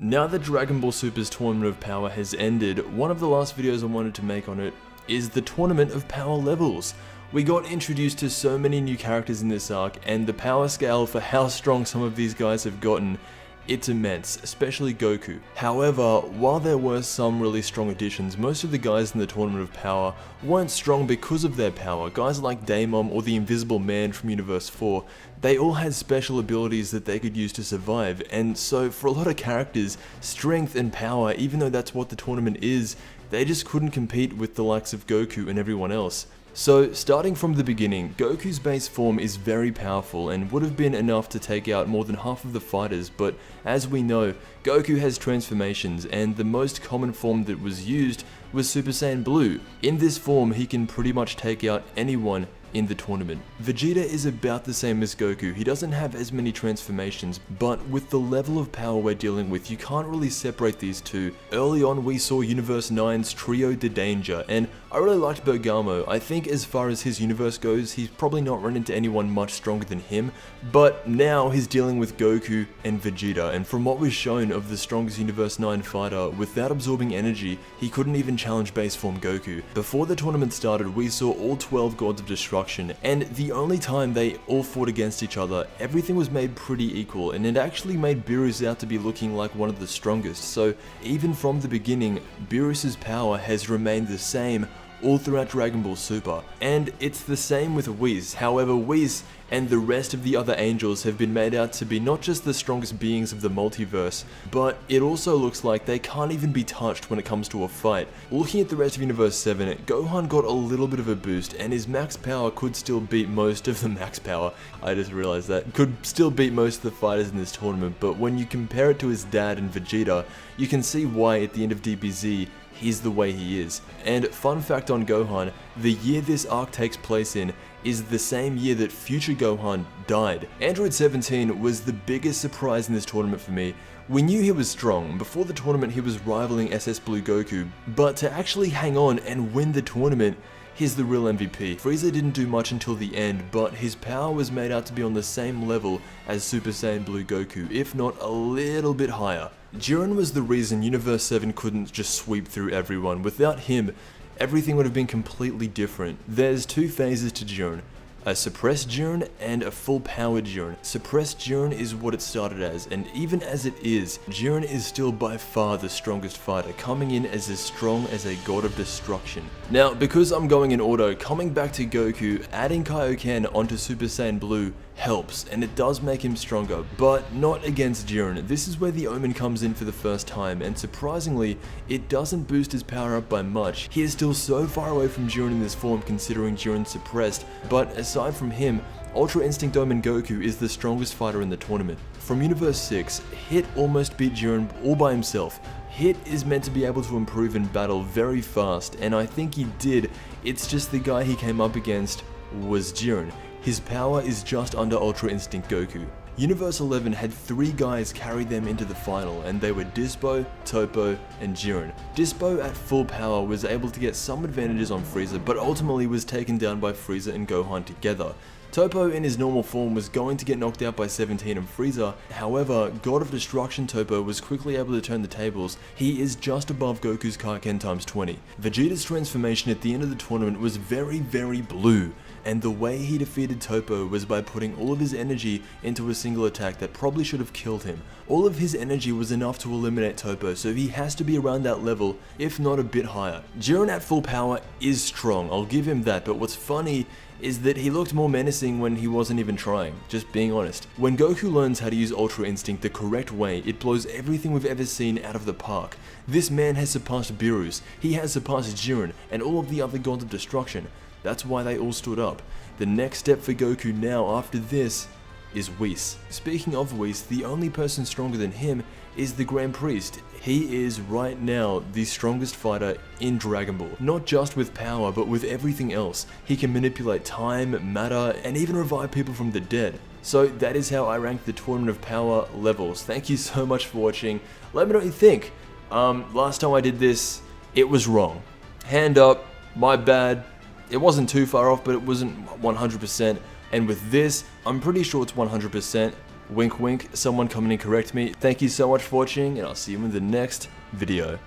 Now that Dragon Ball Super's Tournament of Power has ended, one of the last videos I wanted to make on it is the Tournament of Power levels. We got introduced to so many new characters in this arc, and the power scale for how strong some of these guys have gotten, it's immense, especially Goku. However, while there were some really strong additions, most of the guys in the Tournament of Power weren't strong because of their power. Guys like Daemon or the Invisible Man from Universe 4, they all had special abilities that they could use to survive, and so for a lot of characters, strength and power, even though that's what the tournament is, they just couldn't compete with the likes of Goku and everyone else. So, starting from the beginning, Goku's base form is very powerful and would have been enough to take out more than half of the fighters, but as we know, Goku has transformations, and the most common form that was used was Super Saiyan Blue. In this form, he can pretty much take out anyone in the tournament. Vegeta is about the same as Goku. He doesn't have as many transformations, but with the level of power we're dealing with, you can't really separate these two. Early on, we saw Universe 9's Trio de Danger, and I really liked Bergamo. I think as far as his universe goes, he's probably not run into anyone much stronger than him, but now he's dealing with Goku and Vegeta, and from what was shown of the strongest Universe 9 fighter, without absorbing energy, he couldn't even challenge base form Goku. Before the tournament started, we saw all 12 Gods of Destruction, and the only time they all fought against each other, everything was made pretty equal, and it actually made Beerus out to be looking like one of the strongest. So even from the beginning, Beerus's power has remained the same all throughout Dragon Ball Super, and it's the same with Whis. However, Whis and the rest of the other angels have been made out to be not just the strongest beings of the multiverse, but it also looks like they can't even be touched when it comes to a fight. Looking at the rest of Universe 7, Gohan got a little bit of a boost, and his max power could still beat most of the max power, I just realized that, could still beat most of the fighters in this tournament, but when you compare it to his dad and Vegeta, you can see why at the end of DBZ, he's the way he is. And fun fact on Gohan, the year this arc takes place in is the same year that future Gohan died. Android 17 was the biggest surprise in this tournament for me. We knew he was strong. Before the tournament he was rivaling SS Blue Goku, but to actually hang on and win the tournament, he's the real MVP. Frieza didn't do much until the end, but his power was made out to be on the same level as Super Saiyan Blue Goku, if not a little bit higher. Jiren was the reason Universe 7 couldn't just sweep through everyone. Without him, everything would have been completely different. There's two phases to Jiren. A suppressed Jiren and a full powered Jiren. Suppressed Jiren is what it started as, and even as it is, Jiren is still by far the strongest fighter, coming in as strong as a god of destruction. Now, because I'm going in order, coming back to Goku, adding Kaioken onto Super Saiyan Blue helps, and it does make him stronger, but not against Jiren. This is where the Omen comes in for the first time, and surprisingly, it doesn't boost his power up by much. He is still so far away from Jiren in this form considering Jiren's suppressed, but aside from him, Ultra Instinct Omen Goku is the strongest fighter in the tournament. From Universe 6, Hit almost beat Jiren all by himself. Hit is meant to be able to improve in battle very fast, and I think he did. It's just the guy he came up against was Jiren. His power is just under Ultra Instinct Goku. Universe 11 had 3 guys carry them into the final, and they were Dispo, Toppo, and Jiren. Dispo at full power was able to get some advantages on Frieza, but ultimately was taken down by Frieza and Gohan together. Toppo in his normal form was going to get knocked out by 17 and Frieza, however, God of Destruction Toppo was quickly able to turn the tables. He is just above Goku's Kaioken times 20. Vegeta's transformation at the end of the tournament was very, very blue, and the way he defeated Toppo was by putting all of his energy into a single attack that probably should have killed him. All of his energy was enough to eliminate Toppo, so he has to be around that level, if not a bit higher. Jiren at full power is strong, I'll give him that, but what's funny is that he looked more menacing when he wasn't even trying, just being honest. When Goku learns how to use Ultra Instinct the correct way, it blows everything we've ever seen out of the park. This man has surpassed Beerus, he has surpassed Jiren, and all of the other Gods of Destruction. That's why they all stood up. The next step for Goku now after this is Whis. Speaking of Whis, the only person stronger than him is the Grand Priest. He is right now the strongest fighter in Dragon Ball. Not just with power, but with everything else. He can manipulate time, matter, and even revive people from the dead. So that is how I rank the Tournament of Power levels. Thank you so much for watching. Let me know what you think. Last time I did this, it was wrong. Hand up, my bad. It wasn't too far off, but it wasn't 100%. And with this, I'm pretty sure it's 100%. Wink wink, someone come in and correct me. Thank you so much for watching, and I'll see you in the next video.